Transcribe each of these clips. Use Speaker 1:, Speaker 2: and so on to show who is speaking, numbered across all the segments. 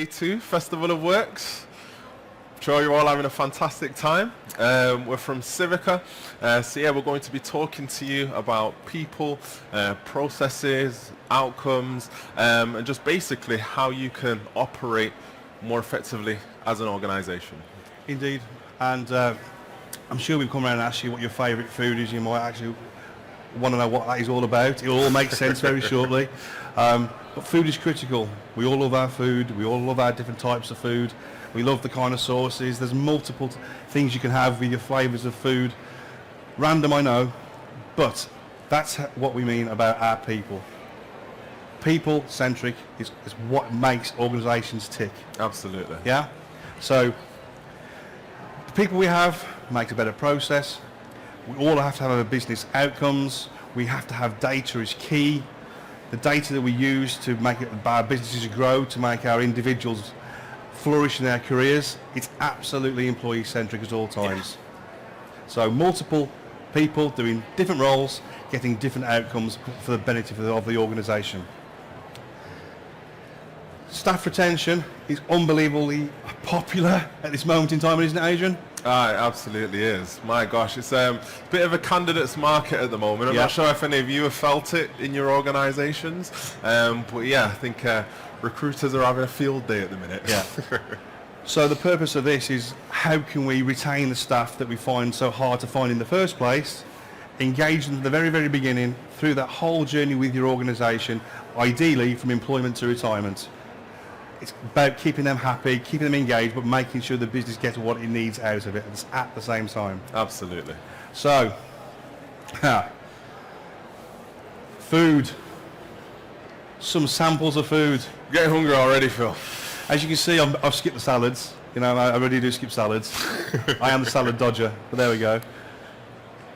Speaker 1: day 2, Festival of Works. I'm sure you're all having a fantastic time. We're from Civica, so yeah, we're going to be talking to you about people, processes, outcomes, and just basically how you can operate more effectively as an organisation.
Speaker 2: Indeed, and I'm sure we've come around and asked you what your favourite food is. You might actually want to know what that is all about. It'll all make sense very shortly. But food is critical. We all love our food. We all love our different types of food. We love the kind of sauces. There's multiple things you can have with your flavours of food. Random, I know, but that's what we mean about our people. People-centric is what makes organisations tick.
Speaker 1: Absolutely.
Speaker 2: Yeah? So, the people we have makes a better process. We all have to have our business outcomes. We have to have data is key. The data that we use to make our businesses grow, to make our individuals flourish in their careers, it's absolutely employee-centric at all times. Yeah. So multiple people doing different roles, getting different outcomes for the benefit of the organisation. Staff retention is unbelievably popular at this moment in time, isn't it, Adrian?
Speaker 1: It absolutely is. My gosh, it's a bit of a candidates market at the moment. I'm not sure if any of you have felt it in your organisations, but yeah, I think recruiters are having a field day at the minute.
Speaker 2: Yeah. So the purpose of this is how can we retain the staff that we find so hard to find in the first place, engage them at the very, very beginning through that whole journey with your organisation, ideally from employment to retirement. It's about keeping them happy, keeping them engaged, but making sure the business gets what it needs out of it at the same time.
Speaker 1: Absolutely.
Speaker 2: So, food. Some samples of food.
Speaker 1: Getting hungry already, Phil.
Speaker 2: As you can see, I've skipped the salads. You know, I really do skip salads. I am the salad dodger, but there we go.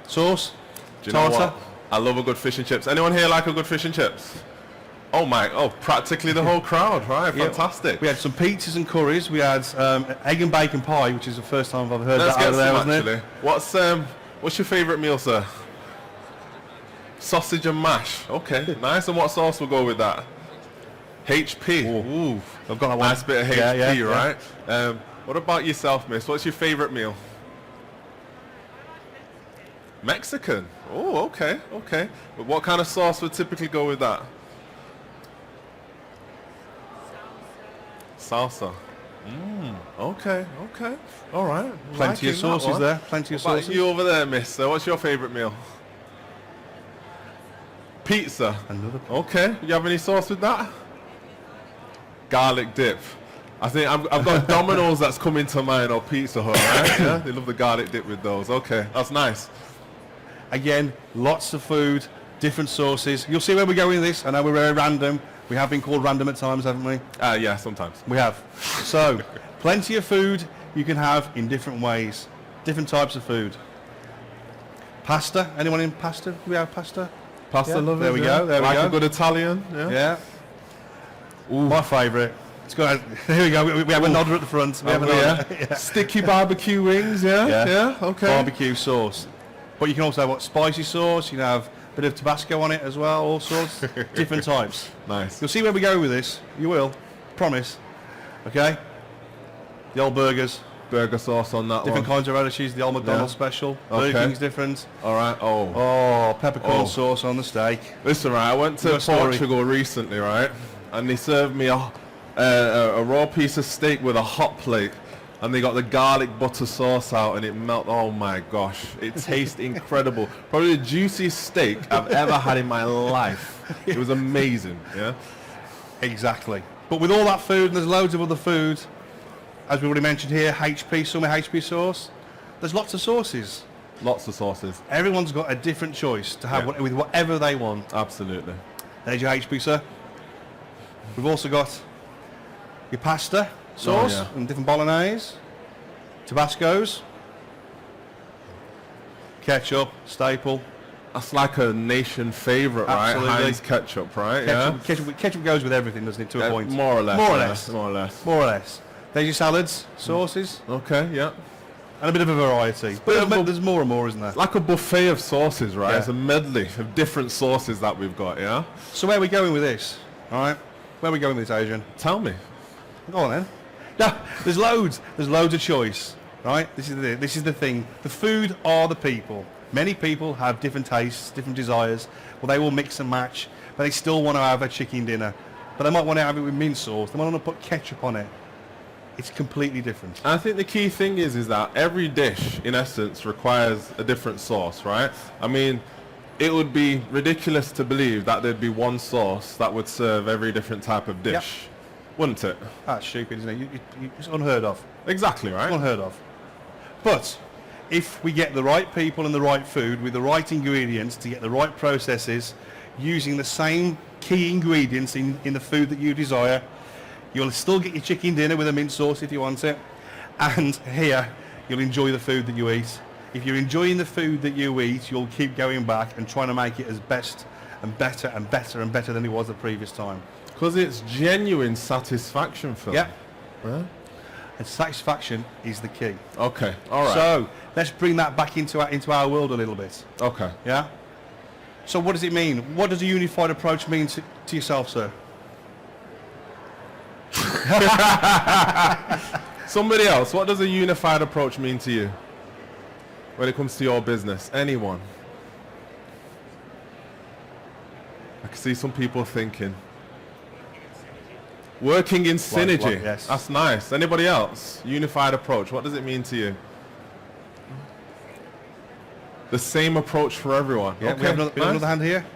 Speaker 2: Sauce?
Speaker 1: Do you know what? I love a good fish and chips. Anyone here like a good fish and chips? Practically the whole crowd, right? Fantastic.
Speaker 2: Yeah. We had some pizzas and curries. We had egg and bacon pie, which is the first time I've heard that out there, wasn't it?
Speaker 1: What's your favourite meal, sir? Sausage and mash. Okay, nice. And what sauce will go with that? HP. Ooh,
Speaker 2: I've got that one.
Speaker 1: Nice bit of HP, right? Yeah. What about yourself, miss? What's your favourite meal? Mexican. Oh, okay. But what kind of sauce would typically go with that? Salsa. Okay. All right.
Speaker 2: Plenty of sauces there. Plenty of sauces.
Speaker 1: You over there, miss. So what's your favourite meal? Pizza.
Speaker 2: Another pizza.
Speaker 1: Okay. You have any sauce with that? Garlic dip. I think I've got Domino's that's coming to mind, or Pizza Hut, right? Yeah, they love the garlic dip with those. Okay, that's nice.
Speaker 2: Again, lots of food, different sauces. You'll see where we go with this. I know we're very random. We have been called random at times, haven't we?
Speaker 1: Yeah, sometimes.
Speaker 2: We have. So, plenty of food you can have in different ways. Different types of food. Pasta. Anyone in pasta? Do we have pasta?
Speaker 1: Pasta lovers.
Speaker 2: There we go. There we go.
Speaker 1: Like a good Italian.
Speaker 2: Yeah. Ooh. My favourite. It's got. Here we go. We have a nodder at the front. We have a nodder.
Speaker 1: Sticky barbecue wings. Yeah. Okay.
Speaker 2: Barbecue sauce. But you can also have spicy sauce. You can have a bit of Tabasco on it as well. All sorts. Different types.
Speaker 1: Nice.
Speaker 2: You'll see where we go with this. You will. Promise. Okay. The old burgers.
Speaker 1: Burger sauce on that
Speaker 2: different
Speaker 1: one.
Speaker 2: Kinds of radishes. The old McDonald's special.
Speaker 1: Okay.
Speaker 2: Burger King's different.
Speaker 1: All right.
Speaker 2: Oh, peppercorn sauce on the steak.
Speaker 1: Listen, right. I went to Portugal recently, right, and they served me a raw piece of steak with a hot plate, and they got the garlic butter sauce out, and it melted. Oh my gosh, it tastes incredible. Probably the juiciest steak I've ever had in my life. It was amazing. Yeah.
Speaker 2: Exactly. But with all that food, and there's loads of other food. As we already mentioned here, HP, summer HP sauce. There's lots of sauces.
Speaker 1: Lots of sauces.
Speaker 2: Everyone's got a different choice to have with whatever they want.
Speaker 1: Absolutely.
Speaker 2: There's your HP, sir. We've also got your pasta sauce and different bolognese, Tabascos, ketchup, staple.
Speaker 1: That's like a nation favourite, right? Heinz ketchup, right?
Speaker 2: Ketchup goes with everything, doesn't it, to a point?
Speaker 1: More or less.
Speaker 2: More or less. There's your salads, sauces.
Speaker 1: Okay, yeah.
Speaker 2: And a bit of a variety. But there's more and more, isn't there?
Speaker 1: Like a buffet of sauces, right? Yeah. It's a medley of different sauces that we've got, yeah?
Speaker 2: So where are we going with this? All right? Where are we going with this, Adrian?
Speaker 1: Tell me.
Speaker 2: Go on then. No, there's loads. There's loads of choice, right? This is the thing. The food are the people. Many people have different tastes, different desires. Well, they will mix and match, but they still want to have a chicken dinner. But they might want to have it with mint sauce. They might want to put ketchup on it. It's completely different.
Speaker 1: I think the key thing is that every dish, in essence, requires a different sauce, right? I mean, it would be ridiculous to believe that there'd be one sauce that would serve every different type of dish, wouldn't it?
Speaker 2: That's stupid, isn't it? It's unheard of.
Speaker 1: Exactly, right?
Speaker 2: Unheard of. But if we get the right people and the right food with the right ingredients to get the right processes, using the same key ingredients in the food that you desire, you'll still get your chicken dinner with a mint sauce if you want it. And here, you'll enjoy the food that you eat. If you're enjoying the food that you eat, you'll keep going back and trying to make it as best and better and better and better than it was the previous time.
Speaker 1: Because it's genuine satisfaction, Phil.
Speaker 2: Yeah.
Speaker 1: Yeah?
Speaker 2: And satisfaction is the key.
Speaker 1: Okay, all right.
Speaker 2: So let's bring that back into our world a little bit.
Speaker 1: Okay.
Speaker 2: Yeah. So what does it mean? What does a unified approach mean to yourself, sir?
Speaker 1: Somebody else, what does a unified approach mean to you when it comes to your business? Anyone? I can see some people thinking. Working in synergy.
Speaker 2: Yes.
Speaker 1: That's nice. Anybody else? Unified approach. What does it mean to you? The same approach for everyone.
Speaker 2: Yeah,
Speaker 1: okay.
Speaker 2: we have another hand here.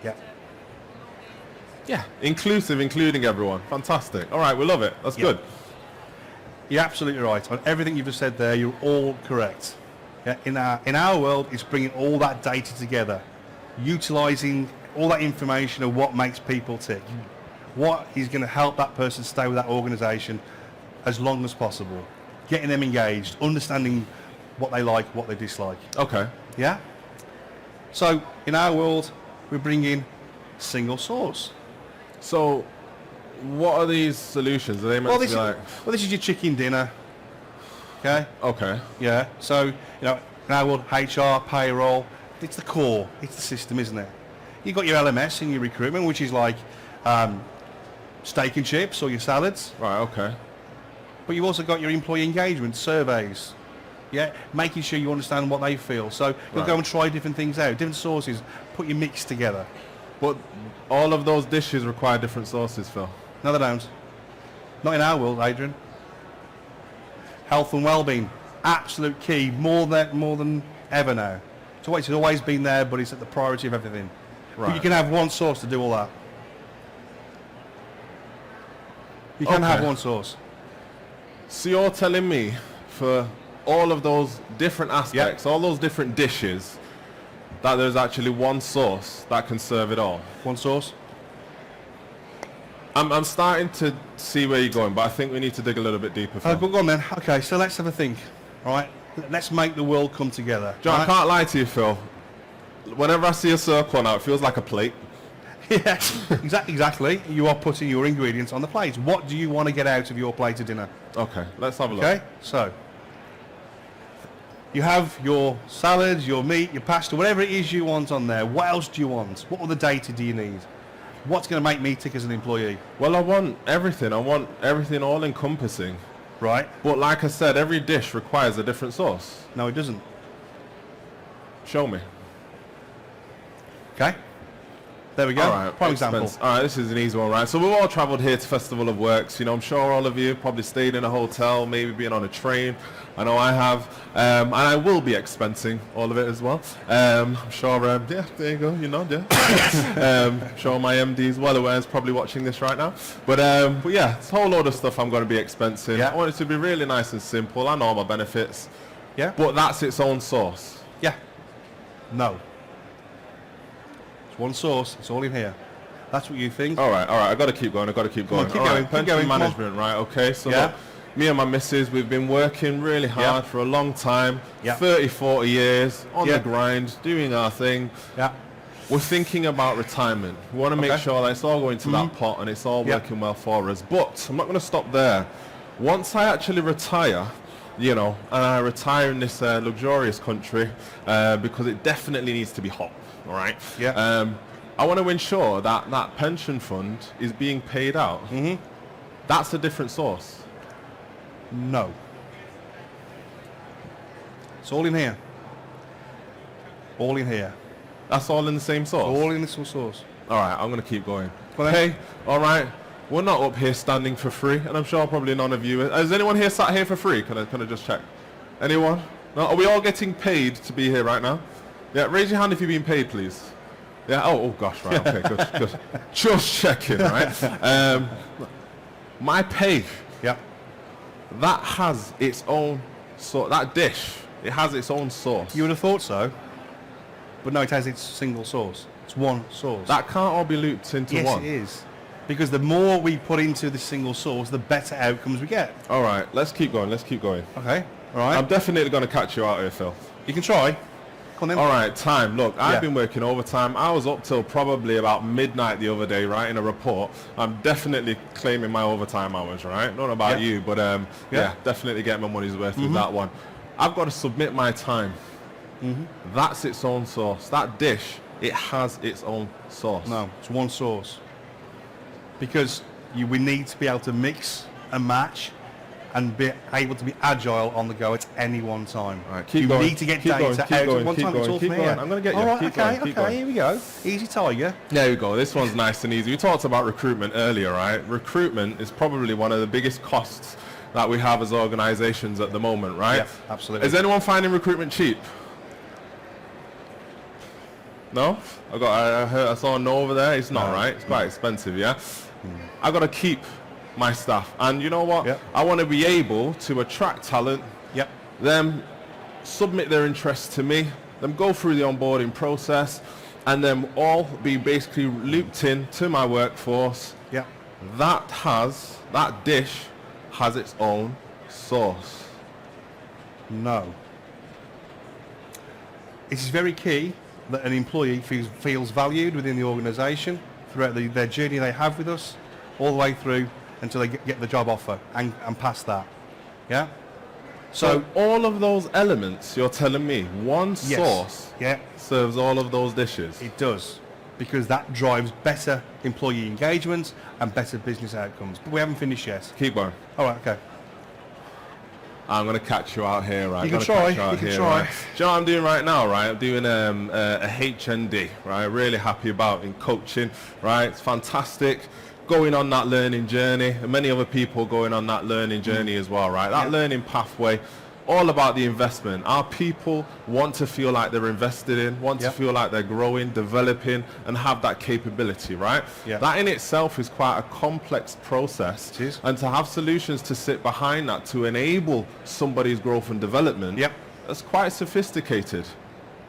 Speaker 2: Yeah.
Speaker 1: Yeah. Inclusive, including everyone. Fantastic. All right, we love it. That's good.
Speaker 2: You're absolutely right. On everything you've just said there, you're all correct. Yeah, in our world, it's bringing all that data together, utilising all that information of what makes people tick, what is going to help that person stay with that organisation as long as possible, getting them engaged, understanding what they like, what they dislike.
Speaker 1: Okay.
Speaker 2: Yeah? So, in our world, we're bringing single source.
Speaker 1: So, what are these solutions? Are they meant to be like...
Speaker 2: Well, this is your chicken dinner. Okay?
Speaker 1: Okay.
Speaker 2: Yeah. So, in our world, HR, payroll, it's the core. It's the system, isn't it? You've got your LMS in your recruitment, which is like steak and chips or your salads.
Speaker 1: Right, okay.
Speaker 2: But you've also got your employee engagement surveys. Yeah, making sure you understand what they feel. So you'll go and try different things out, different sources, put your mix together.
Speaker 1: But all of those dishes require different sauces, Phil.
Speaker 2: No, they don't. Not in our world, Adrian. Health and well-being, absolute key, more than ever now. So it's always been there, but it's at the priority of everything.
Speaker 1: Right.
Speaker 2: But you can have one source to do all that. You can have one source.
Speaker 1: So you're telling me for all of those different aspects, all those different dishes, that there's actually one sauce that can serve it all?
Speaker 2: One source?
Speaker 1: I'm starting to see where you're going, but I think we need to dig a little bit deeper. Phil.
Speaker 2: Go on then. Okay, so let's have a think. All right, let's make the world come together.
Speaker 1: John,
Speaker 2: right?
Speaker 1: I can't lie to you, Phil. Whenever I see a circle now, it feels like a plate.
Speaker 2: Yeah, exactly. You are putting your ingredients on the plate. What do you want to get out of your plate of dinner?
Speaker 1: Okay, let's have a look.
Speaker 2: Okay, so you have your salads, your meat, your pasta, whatever it is you want on there. What else do you want? What other data do you need? What's going to make me tick as an employee?
Speaker 1: Well, I want everything. I want everything all-encompassing.
Speaker 2: Right?
Speaker 1: But like I said, every dish requires a different sauce.
Speaker 2: No, it doesn't.
Speaker 1: Show me.
Speaker 2: Okay. There we go.
Speaker 1: All right,
Speaker 2: Prime example.
Speaker 1: All right, this is an easy one, right? So we've all travelled here to Festival of Works. You know, I'm sure all of you probably stayed in a hotel, maybe been on a train. I know I have, and I will be expensing all of it as well. I'm sure, yeah, there you go, you know, yeah. I'm sure my MD is well aware, is probably watching this right now. But yeah, it's a whole load of stuff I'm going to be expensing.
Speaker 2: Yeah.
Speaker 1: I want it to be really nice and simple. I know all my benefits.
Speaker 2: Yeah.
Speaker 1: But that's its own sauce.
Speaker 2: Yeah. No. It's one source. It's all in here. That's what you think.
Speaker 1: All right. I've got to keep going.
Speaker 2: Keep going.
Speaker 1: All right,
Speaker 2: Keep
Speaker 1: pension
Speaker 2: going.
Speaker 1: management, right? Okay. So
Speaker 2: Yeah.
Speaker 1: look, me and my missus, we've been working really hard for a long time,
Speaker 2: Yeah.
Speaker 1: 30, 40 years, on
Speaker 2: Yeah.
Speaker 1: the grind, doing our thing.
Speaker 2: Yeah.
Speaker 1: We're thinking about retirement. We want to make
Speaker 2: Okay.
Speaker 1: sure that it's all going to that pot and it's all
Speaker 2: Yeah.
Speaker 1: working well for us. But I'm not going to stop there. Once I actually retire, you know, and I retire in this luxurious country, because it definitely needs to be hot, all right?
Speaker 2: Yeah.
Speaker 1: I want to ensure that that pension fund is being paid out.
Speaker 2: Mm-hmm.
Speaker 1: That's a different source.
Speaker 2: No. It's all in here. All in here.
Speaker 1: That's all in the same source.
Speaker 2: All in this source.
Speaker 1: All right, I'm going to keep going.
Speaker 2: Go on then.
Speaker 1: Okay, all right. We're not up here standing for free, and I'm sure probably none of you. Is anyone here sat here for free? Can I just check? Anyone? No? Are we all getting paid to be here right now? Yeah, raise your hand if you're being paid, please. Yeah, oh gosh, right, okay, good. Just checking, right? My pay,
Speaker 2: Yep.
Speaker 1: that has its own sort, that dish, it has its own source.
Speaker 2: You would have thought so. But no, it has its single source. It's one source.
Speaker 1: That can't all be looped into
Speaker 2: yes,
Speaker 1: one.
Speaker 2: it is. Because the more we put into the single source, the better outcomes we get.
Speaker 1: All right, let's keep going,
Speaker 2: Okay, all right.
Speaker 1: I'm definitely going to catch you out here, Phil.
Speaker 2: You can try. Come on then.
Speaker 1: All right, time. Look, I've
Speaker 2: Yeah.
Speaker 1: been working overtime. I was up till probably about midnight the other day, right, in a report. I'm definitely claiming my overtime hours, right? Don't know about
Speaker 2: Yeah.
Speaker 1: you, but yeah, definitely getting my money's worth with that one. I've got to submit my time. That's its own source. That dish, it has its own source.
Speaker 2: No, it's one source. Because we need to be able to mix and match and be able to be agile on the go at any one time.
Speaker 1: All right, keep
Speaker 2: you
Speaker 1: going,
Speaker 2: need to get
Speaker 1: keep
Speaker 2: data
Speaker 1: going,
Speaker 2: out
Speaker 1: keep
Speaker 2: at
Speaker 1: going,
Speaker 2: one
Speaker 1: keep
Speaker 2: time.
Speaker 1: going,
Speaker 2: It's all
Speaker 1: keep
Speaker 2: from
Speaker 1: going.
Speaker 2: here.
Speaker 1: I'm gonna get you.
Speaker 2: All right,
Speaker 1: Keep
Speaker 2: okay,
Speaker 1: going, keep
Speaker 2: okay,
Speaker 1: going.
Speaker 2: here we go. Easy tiger.
Speaker 1: There you go. This one's nice and easy. We talked about recruitment earlier, right? Recruitment is probably one of the biggest costs that we have as organizations at the moment, right?
Speaker 2: Yeah, absolutely.
Speaker 1: Is anyone finding recruitment cheap? No? I saw a no over there. It's not,
Speaker 2: No.
Speaker 1: right? It's quite expensive, yeah? I got to keep my staff. And you know what?
Speaker 2: Yep.
Speaker 1: I want to be able to attract talent,
Speaker 2: Yep.
Speaker 1: them submit their interests to me, them go through the onboarding process, and them all be basically looped in to my workforce.
Speaker 2: Yep.
Speaker 1: That dish has its own source.
Speaker 2: No. It is very key that an employee feels valued within the organisation throughout their journey they have with us, all the way through until they get the job offer and past that. Yeah?
Speaker 1: So all of those elements, you're telling me, one
Speaker 2: Yes.
Speaker 1: source
Speaker 2: Yeah,
Speaker 1: serves all of those dishes?
Speaker 2: it does. Because that drives better employee engagement and better business outcomes. But we haven't finished yet.
Speaker 1: Keep going.
Speaker 2: All right, okay.
Speaker 1: I'm going to catch you out here, right?
Speaker 2: You can
Speaker 1: Gonna
Speaker 2: try,
Speaker 1: catch out
Speaker 2: you can
Speaker 1: here,
Speaker 2: try.
Speaker 1: Right? Do you know what I'm doing right now, right? I'm doing a HND, right? Really happy about in coaching, right? It's fantastic. Going on that learning journey, and many other people going on that learning journey as well, right? That
Speaker 2: Yeah.
Speaker 1: learning pathway, all about the investment. Our people want to feel like they're invested in, want
Speaker 2: Yeah.
Speaker 1: to feel like they're growing, developing, and have that capability, right?
Speaker 2: Yeah.
Speaker 1: That in itself is quite a complex process.
Speaker 2: It is.
Speaker 1: And to have solutions to sit behind that to enable somebody's growth and development,
Speaker 2: Yep.
Speaker 1: that's quite sophisticated.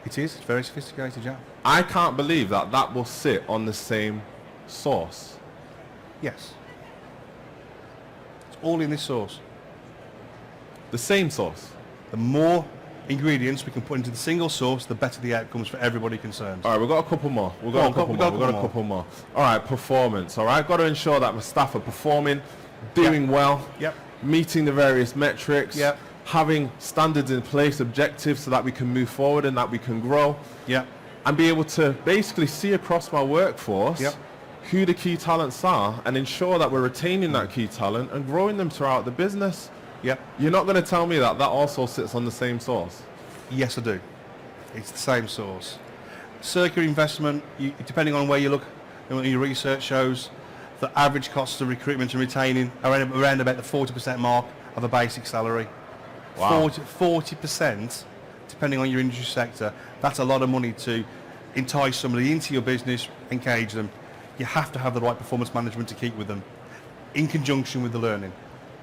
Speaker 2: It is. It's very sophisticated, yeah.
Speaker 1: I can't believe that that will sit on the same source.
Speaker 2: Yes. It's all in this sauce.
Speaker 1: The same source.
Speaker 2: The more ingredients we can put into the single sauce, the better the outcomes for everybody concerned.
Speaker 1: All right, we've got a couple more. We've
Speaker 2: Go
Speaker 1: got
Speaker 2: on,
Speaker 1: a couple
Speaker 2: we've got
Speaker 1: more.
Speaker 2: a
Speaker 1: We've got a
Speaker 2: couple
Speaker 1: couple more. All right, performance. All right, got to ensure that my staff are performing, doing well,
Speaker 2: Yep.
Speaker 1: meeting the various metrics,
Speaker 2: Yep.
Speaker 1: having standards in place, objectives so that we can move forward and that we can grow.
Speaker 2: Yeah.
Speaker 1: And be able to basically see across my workforce
Speaker 2: Yep.
Speaker 1: who the key talents are and ensure that we're retaining that key talent and growing them throughout the business.
Speaker 2: Yep.
Speaker 1: You're not going to tell me that that also sits on the same source.
Speaker 2: Yes, I do. It's the same source. Circular investment, depending on where you look, your research shows the average costs of recruitment and retaining are around about the 40% mark of a basic salary.
Speaker 1: Wow.
Speaker 2: 40%, depending on your industry sector. That's a lot of money to entice somebody into your business, engage them. You have to have the right performance management to keep with them, in conjunction with the learning.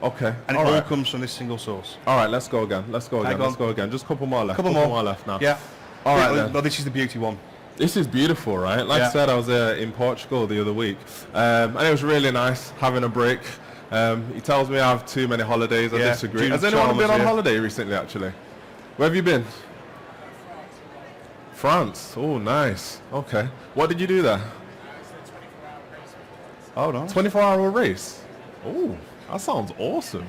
Speaker 1: Okay.
Speaker 2: And
Speaker 1: all
Speaker 2: it all
Speaker 1: right.
Speaker 2: comes from this single source.
Speaker 1: All right, let's go again. Let's go again.
Speaker 2: Hang on.
Speaker 1: Let's go again. Just a couple more left.
Speaker 2: Couple more.
Speaker 1: left now.
Speaker 2: Yeah.
Speaker 1: All right
Speaker 2: Well,
Speaker 1: then.
Speaker 2: this is the beauty one.
Speaker 1: This is beautiful, right? Like I
Speaker 2: Yeah.
Speaker 1: said, I was in Portugal the other week, and it was really nice having a break. He tells me I have too many holidays. I
Speaker 2: Yeah,
Speaker 1: disagree.
Speaker 2: June
Speaker 1: Has anyone been
Speaker 2: Chalmers,
Speaker 1: on
Speaker 2: yeah.
Speaker 1: holiday recently, actually? Where have you been? France. Oh, nice. Okay. What did you do there?
Speaker 2: Oh, no.
Speaker 1: 24-hour race. Oh, that sounds awesome.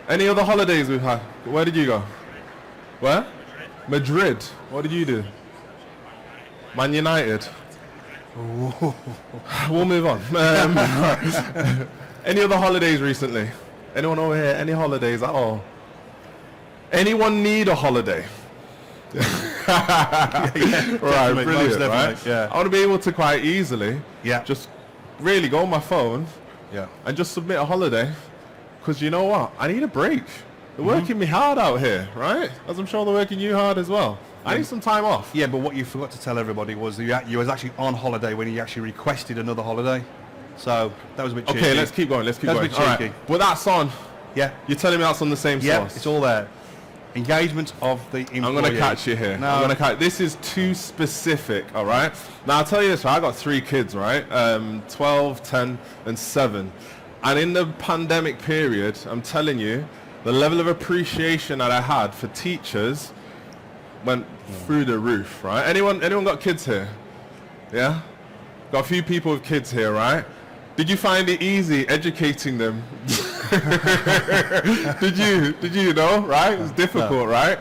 Speaker 1: Any other holidays we've had? Where did you go? Where? Madrid. What did you do? Man United. We'll move on. Any other holidays recently? Anyone over here? Any holidays at all? Anyone need a holiday? Right,
Speaker 2: Definitely,
Speaker 1: brilliant,
Speaker 2: most
Speaker 1: right?
Speaker 2: definitely, yeah.
Speaker 1: I want to be able to quite easily
Speaker 2: Yeah.
Speaker 1: just really go on my phone
Speaker 2: Yeah.
Speaker 1: and just submit a holiday, because you know what? I need a break. They're working me hard out here, right? As I'm sure they're working you hard as well. I need some time off.
Speaker 2: Yeah, but what you forgot to tell everybody was that you was actually on holiday when you actually requested another holiday. So that was a bit cheeky.
Speaker 1: Okay, let's keep going. Let's keep
Speaker 2: That's a
Speaker 1: going.
Speaker 2: bit
Speaker 1: All right.
Speaker 2: cheeky.
Speaker 1: But that's on.
Speaker 2: Yeah.
Speaker 1: You're telling me that's on the same
Speaker 2: Yeah,
Speaker 1: source?
Speaker 2: it's all there. Engagement of the employee.
Speaker 1: I'm going to catch you here.
Speaker 2: No.
Speaker 1: I'm going to catch. This is too specific, all right? Now, I'll tell you this, right? I got 3 kids, right? 12, 10, and 7. And in the pandemic period, I'm telling you, the level of appreciation that I had for teachers went through the roof, right? Anyone got kids here? Yeah? Got a few people with kids here, right? Did you find it easy educating them? Did you know, right? It's difficult, right?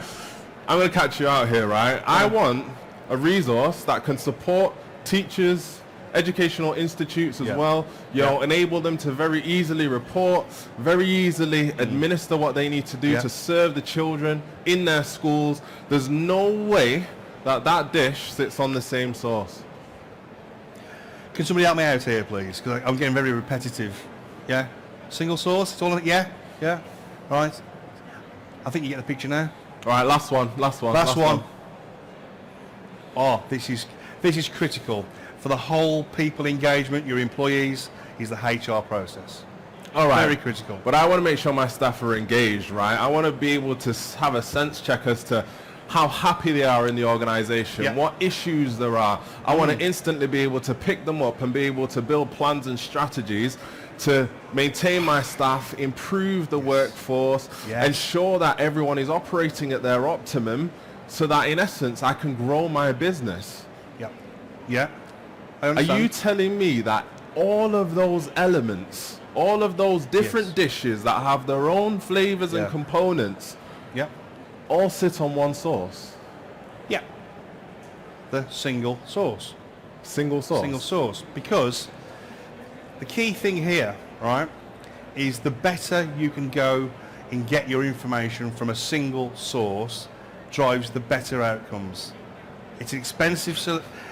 Speaker 1: I'm going to catch you out here, right? I want a resource that can support teachers, educational institutes as
Speaker 2: Yeah.
Speaker 1: well, you
Speaker 2: Yeah.
Speaker 1: know, enable them to very easily report, very easily administer what they need to do
Speaker 2: Yeah.
Speaker 1: to serve the children in their schools. There's no way that that dish sits on the same sauce.
Speaker 2: Can somebody help me out here, please? Because I'm getting very repetitive. Yeah? Single source? It's all. Yeah? Yeah? Right. I think you get the picture now.
Speaker 1: All right, last one.
Speaker 2: Last one. Oh, this is critical for the whole people engagement, your employees, is the HR process.
Speaker 1: All right.
Speaker 2: Very critical.
Speaker 1: But I want to make sure my staff are engaged, right? I want to be able to have a sense check as to how happy they are in the organization,
Speaker 2: Yeah.
Speaker 1: what issues there are. I want to instantly be able to pick them up and be able to build plans and strategies to maintain my staff, improve the workforce,
Speaker 2: Yes.
Speaker 1: ensure that everyone is operating at their optimum, so that in essence I can grow my business.
Speaker 2: Yeah. Yeah. I
Speaker 1: Are
Speaker 2: understand.
Speaker 1: you telling me that all of those elements, all of those different
Speaker 2: Yes.
Speaker 1: dishes that have their own flavors and
Speaker 2: Yeah.
Speaker 1: components,
Speaker 2: Yeah.
Speaker 1: all sit on one sauce?
Speaker 2: Yeah. The single source.
Speaker 1: Single sauce?
Speaker 2: Single source. Because the key thing here, right, is the better you can go and get your information from a single source drives the better outcomes. It's an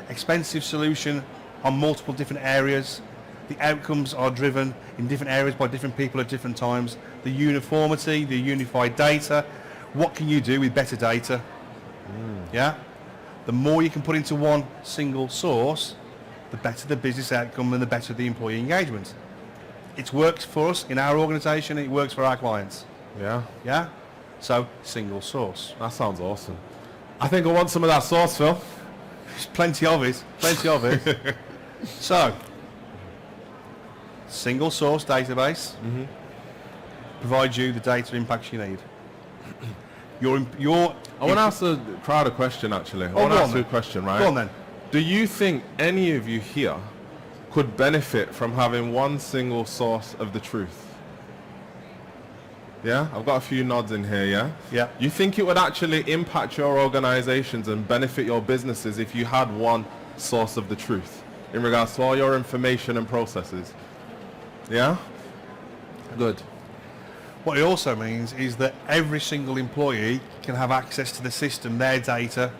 Speaker 2: expensive solution on multiple different areas. The outcomes are driven in different areas by different people at different times. The uniformity, the unified data. What can you do with better data? Yeah? The more you can put into one single source, the better the business outcome and the better the employee engagement. It works for us in our organisation, it works for our clients.
Speaker 1: Yeah,
Speaker 2: Yeah? So, single source.
Speaker 1: that sounds awesome. I think I want some of that sauce, Phil.
Speaker 2: There's plenty of it. Plenty of it. So, single source database provides you the data impacts you need. Your
Speaker 1: I want to ask the crowd a question, actually. I want
Speaker 2: go
Speaker 1: to
Speaker 2: on
Speaker 1: ask you a
Speaker 2: then.
Speaker 1: question, right?
Speaker 2: Go on then.
Speaker 1: Do you think any of you here could benefit from having one single source of the truth? Yeah? I've got a few nods in here, yeah?
Speaker 2: Yeah.
Speaker 1: You think it would actually impact your organizations and benefit your businesses if you had one source of the truth in regards to all your information and processes? Yeah? Good.
Speaker 2: What it also means is that every single employee can have access to the system, their data,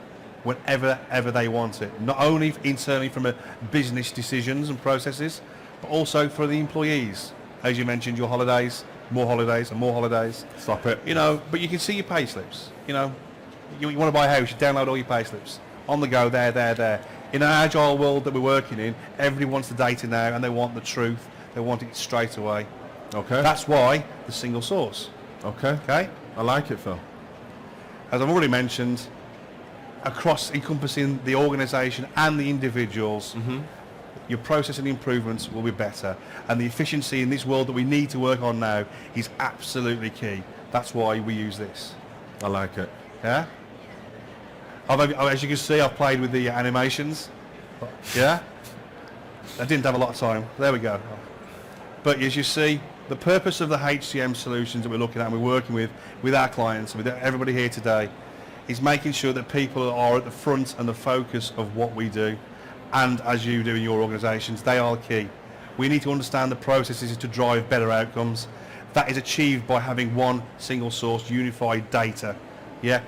Speaker 2: whenever ever they want it. Not only internally from a business decisions and processes, but also for the employees. As you mentioned, your holidays, more holidays and more holidays.
Speaker 1: Stop it.
Speaker 2: You know, but you can see your pay slips. You know, you want to buy a house, you download all your pay slips. On the go, there. In an agile world that we're working in, everybody wants the data now and they want the truth. They want it straight away.
Speaker 1: Okay.
Speaker 2: That's why the single source.
Speaker 1: Okay.
Speaker 2: Okay?
Speaker 1: I like it, Phil.
Speaker 2: As I've already mentioned, across encompassing the organisation and the individuals, your process and improvements will be better. And the efficiency in this world that we need to work on now is absolutely key. That's why we use this.
Speaker 1: I like it.
Speaker 2: Yeah? As you can see, I've played with the animations. Yeah? I didn't have a lot of time. There we go. But as you see, the purpose of the HCM solutions that we're looking at and we're working with our clients, with everybody here today, is making sure that people are at the front and the focus of what we do. and as you do in your organisations, they are key. We need to understand the processes to drive better outcomes. That is achieved by having one single source, unified data. Yeah,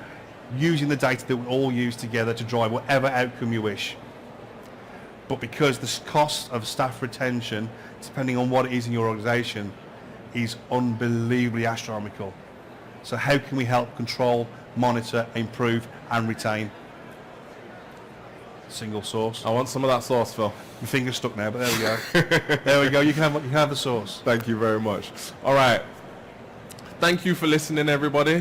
Speaker 2: using the data that we all use together to drive whatever outcome you wish. But because the cost of staff retention, depending on what it is in your organisation, is unbelievably astronomical. So how can we help control, monitor, improve and retain? Single source.
Speaker 1: I want some of that sauce, Phil.
Speaker 2: My finger's stuck now, but there we go. There we go. You can have the sauce.
Speaker 1: Thank you very much. All right. Thank you for listening, everybody.